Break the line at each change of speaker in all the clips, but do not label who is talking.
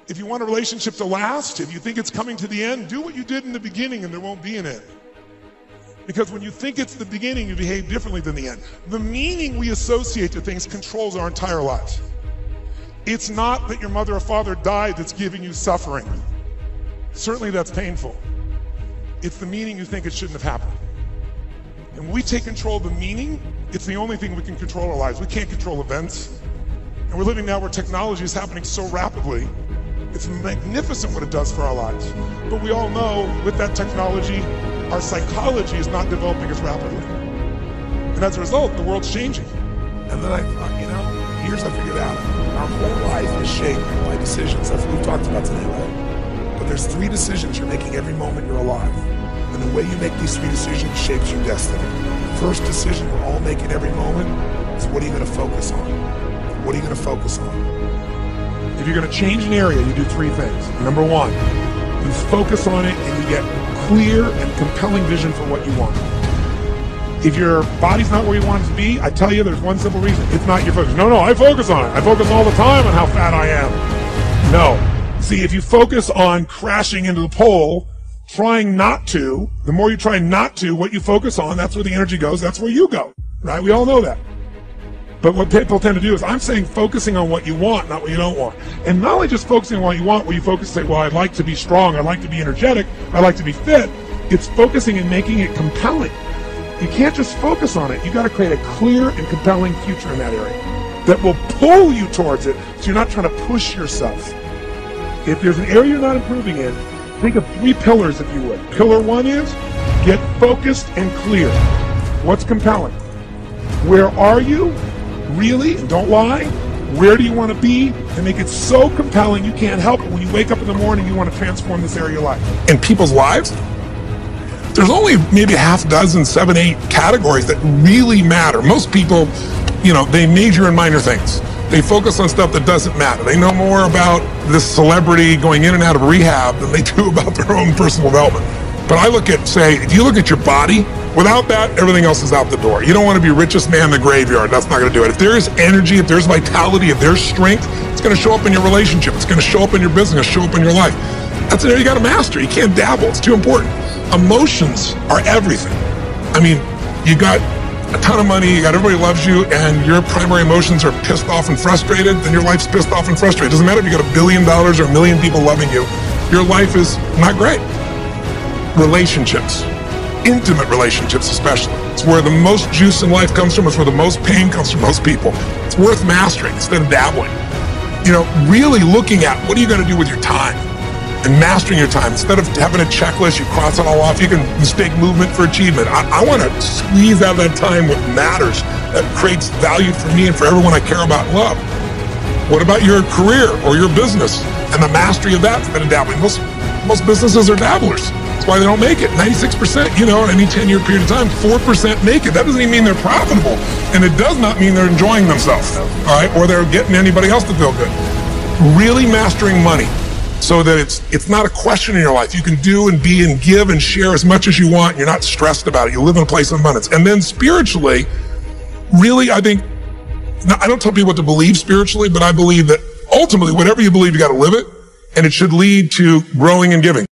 If you want a relationship to last, if you think it's coming to the end, do what you did in the beginning and there won't be an end. Because when you think it's the beginning, you behave differently than the end. The meaning we associate to things controls our entire lives. It's not that your mother or father died that's giving you suffering. Certainly that's painful. It's the meaning you think it shouldn't have happened. And when we take control of the meaning, it's the only thing we can control our lives. We can't control events. And we're living now where technology is happening so rapidly. It's magnificent what it does for our lives. But we all know with that technology, our psychology is not developing as rapidly. And as a result, the world's changing.
And then I thought, here's I figured out. Our whole life is shaped by decisions. That's what we've talked about today, right? But there's 3 decisions you're making every moment you're alive. And the way you make these 3 decisions shapes your destiny. The first decision we're all making every moment is, what are you going to focus on? What are you going to focus on? If you're going to change an area, you do 3 things. Number 1, you focus on it and you get clear and compelling vision for what you want. If your body's not where you want it to be, I tell you there's one simple reason. It's not your focus. No, I focus on it. I focus all the time on how fat I am. No. See, if you focus on crashing into the pole, trying not to, the more you try not to, what you focus on, that's where the energy goes, that's where you go. Right? We all know that. But what people tend to do is, I'm saying focusing on what you want, not what you don't want. And not only just focusing on what you want, where you focus and say, well, I'd like to be strong, I'd like to be energetic, I'd like to be fit. It's focusing and making it compelling. You can't just focus on it. You got to create a clear and compelling future in that area that will pull you towards it, so you're not trying to push yourself. If there's an area you're not improving in, think of 3 pillars, if you would. Pillar 1 is, get focused and clear. What's compelling? Where are you? Really, and don't lie, where do you want to be? And make it so compelling you can't help it. When you wake up in the morning, you want to transform this area of your life.
In people's lives, there's only maybe a half dozen, 7, 8 categories that really matter. Most people, they major in minor things. They focus on stuff that doesn't matter. They know more about this celebrity going in and out of rehab than they do about their own personal development. But I look at, if you look at your body, without that, everything else is out the door. You don't want to be richest man in the graveyard. That's not going to do it. If there is energy, if there's vitality, if there's strength, it's going to show up in your relationship. It's going to show up in your business, show up in your life. That's an area you got to master. You can't dabble. It's too important. Emotions are everything. I mean, you got a ton of money, you got everybody loves you, and your primary emotions are pissed off and frustrated, then your life's pissed off and frustrated. It doesn't matter if you got $1 billion or 1 million people loving you. Your life is not great. Relationships. Intimate relationships especially. It's where the most juice in life comes from. It's where the most pain comes from most people. It's worth mastering instead of dabbling. Really looking at what are you going to do with your time and mastering your time. Instead of having a checklist, you cross it all off. You can mistake movement for achievement. I want to squeeze out of that time what matters, that creates value for me and for everyone I care about and love. What about your career or your business and the mastery of that instead of dabbling? Most businesses are dabblers. That's why they don't make it. 96%, in any 10-year period of time, 4% make it. That doesn't even mean they're profitable. And it does not mean they're enjoying themselves, all right? Or they're getting anybody else to feel good. Really mastering money so that it's not a question in your life. You can do and be and give and share as much as you want. And you're not stressed about it. You live in a place of abundance. And then spiritually, really, I think, now, I don't tell people what to believe spiritually, but I believe that ultimately, whatever you believe, you got to live it. And it should lead to growing and giving.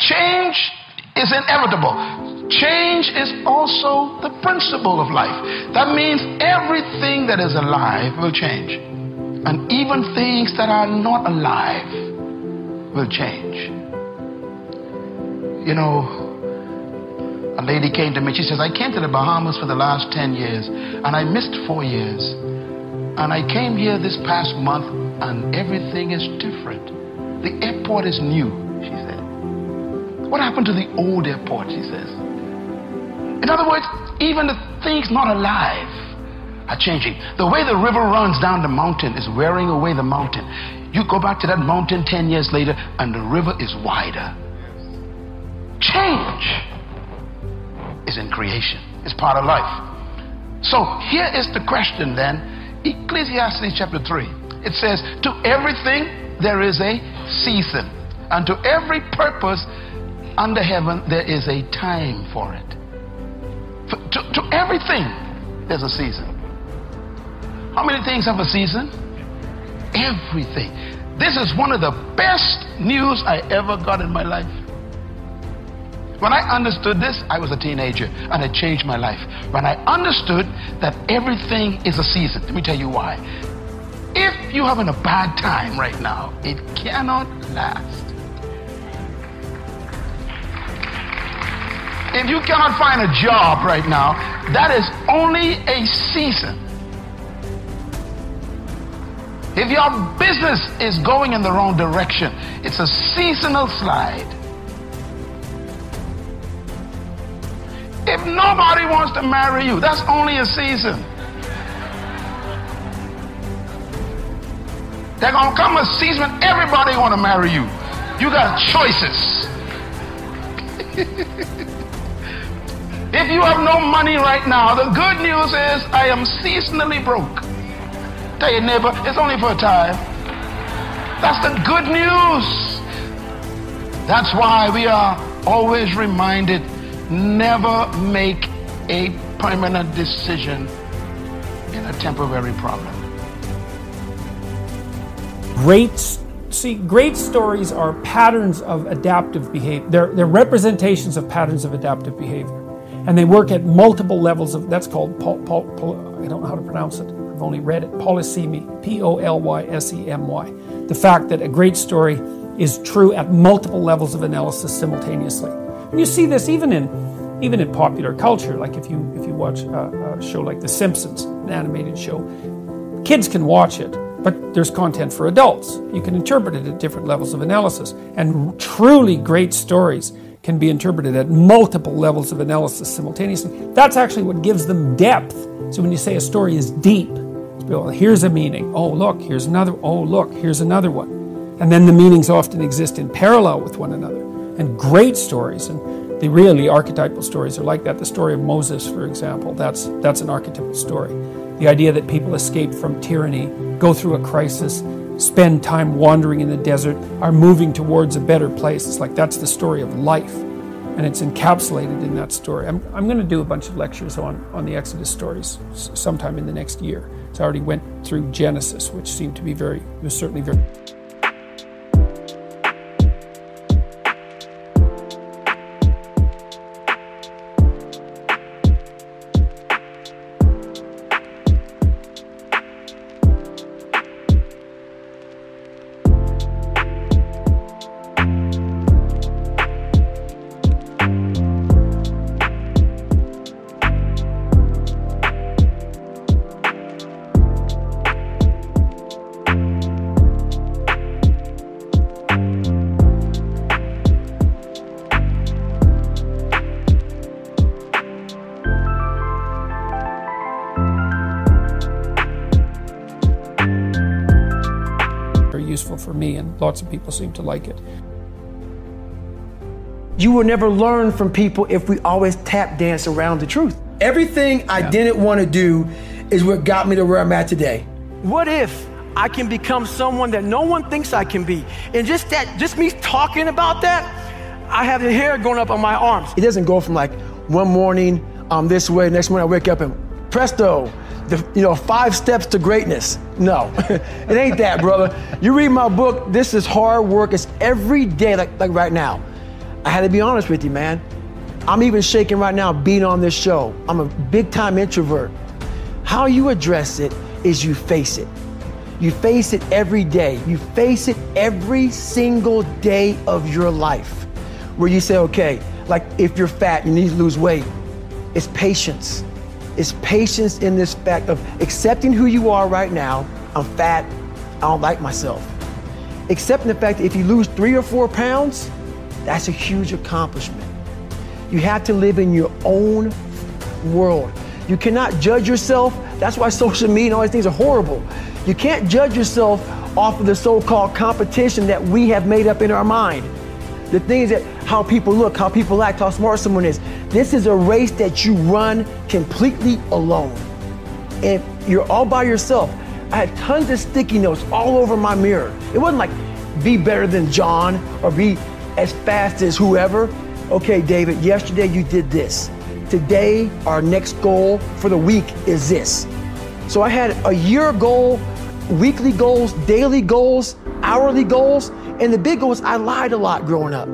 Change is inevitable. Change is also the principle of life. That means everything that is alive will change. And even things that are not alive will change. A lady came to me. She says, I came to the Bahamas for the last 10 years and I missed 4 years. And I came here this past month and everything is different. The airport is new, she said. What happened to the old airport, she says. In other words, even the things not alive are changing. The way the river runs down the mountain is wearing away the mountain. You go back to that mountain 10 years later and the river is wider. Change is in creation. It's part of life. So here is the question then. Ecclesiastes chapter 3. It says, to everything there is a season, and to every purpose under heaven there is a time for it. To everything there's a season. How many things have a season? Everything. This is one of the best news I ever got in my life. When I understood this, I was a teenager, and it changed my life. When I understood that everything is a season, let me tell you why. If you're having a bad time right now, it cannot last. If you cannot find a job right now, that is only a season. If your business is going in the wrong direction, it's a seasonal slide. If nobody wants to marry you, that's only a season. There's gonna come a season when everybody want to marry you. You got choices. If you have no money right now, the good news is I am seasonally broke. Tell your neighbor, it's only for a time. That's the good news. That's why we are always reminded, never make a permanent decision in a temporary problem.
Great stories are patterns of adaptive behavior. They're representations of patterns of adaptive behavior. And they work at multiple levels of, that's called, I don't know how to pronounce it. I've only read it, polysemy, P-O-L-Y-S-E-M-Y. The fact that a great story is true at multiple levels of analysis simultaneously. And you see this even in popular culture, like if you watch a show like The Simpsons, an animated show, kids can watch it, but there's content for adults. You can interpret it at different levels of analysis. And truly great stories can be interpreted at multiple levels of analysis simultaneously. That's actually what gives them depth. So when you say a story is deep, well, here's a meaning. Oh, look, here's another. Oh, look, here's another one. And then the meanings often exist in parallel with one another. And great stories, and the really archetypal stories are like that. The story of Moses, for example, that's an archetypal story. The idea that people escape from tyranny, go through a crisis, spend time wandering in the desert, are moving towards a better place. It's like that's the story of life, and it's encapsulated in that story. I'm going to do a bunch of lectures on the Exodus stories sometime in the next year. So I already went through Genesis, which seemed to be was certainly very... useful for me, and lots of people seem to like it.
You will never learn from people if we always tap dance around the truth. Everything I didn't want to do is what got me to where I'm at today. What if I can become someone that no one thinks I can be? And just me talking about that, I have the hair going up on my arms. It doesn't go from like one morning I'm this way, next morning I wake up and presto, 5 steps to greatness. No, it ain't that, brother. You read my book, this is hard work. It's every day, like right now. I had to be honest with you, man. I'm even shaking right now being on this show. I'm a big time introvert. How you address it is you face it. You face it every day. You face it every single day of your life. Where you say, okay, like if you're fat, you need to lose weight. It's patience. It's patience in this fact of accepting who you are right now. I'm fat, I don't like myself. Accepting the fact that if you lose 3 or 4 pounds, that's a huge accomplishment. You have to live in your own world. You cannot judge yourself. That's why social media and all these things are horrible. You can't judge yourself off of the so-called competition that we have made up in our mind. The things that, how people look, how people act, how smart someone is. This is a race that you run completely alone. And you're all by yourself. I had tons of sticky notes all over my mirror. It wasn't like, be better than John or be as fast as whoever. Okay, David, yesterday you did this. Today, our next goal for the week is this. So I had a year goal, weekly goals, daily goals, hourly goals, and the big goal was I lied a lot growing up.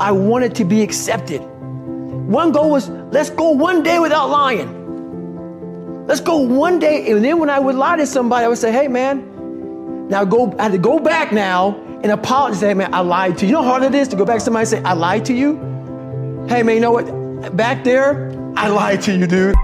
I wanted to be accepted. One goal was, let's go one day without lying. Let's go one day, and then when I would lie to somebody, I would say, hey man, now I had to go back now and apologize, say, hey man, I lied to you. You know how hard it is to go back to somebody and say, I lied to you? Hey man, you know what, back there, I lied to you, dude.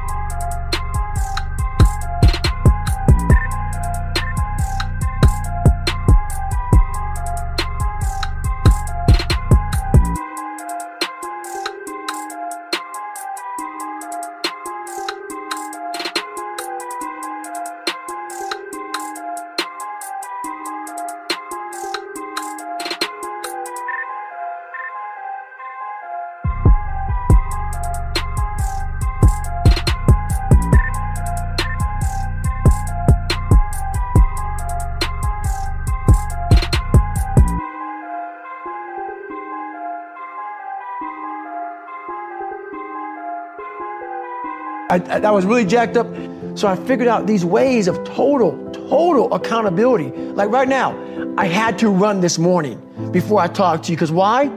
I was really jacked up, so I figured out these ways of total accountability. Like right now, I had to run this morning before I talked to you, because why?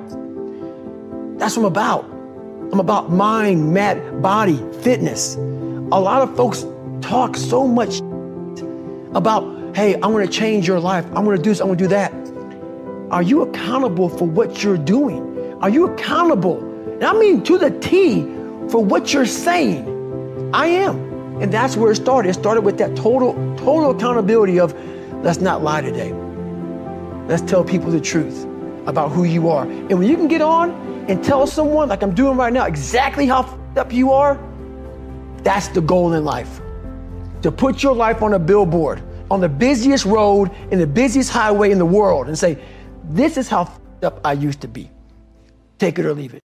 That's what I'm about. I'm about mind, body, fitness. A lot of folks talk so much about, hey, I want to change your life. I want to do this, I want to do that. Are you accountable for what you're doing? Are you accountable, and I mean to the T, for what you're saying? I am. And that's where it started. It started with that total accountability of, let's not lie today. Let's tell people the truth about who you are. And when you can get on and tell someone, like I'm doing right now, exactly how f***ed up you are, that's the goal in life. To put your life on a billboard, on the busiest road, in the busiest highway in the world, and say, this is how f***ed up I used to be. Take it or leave it.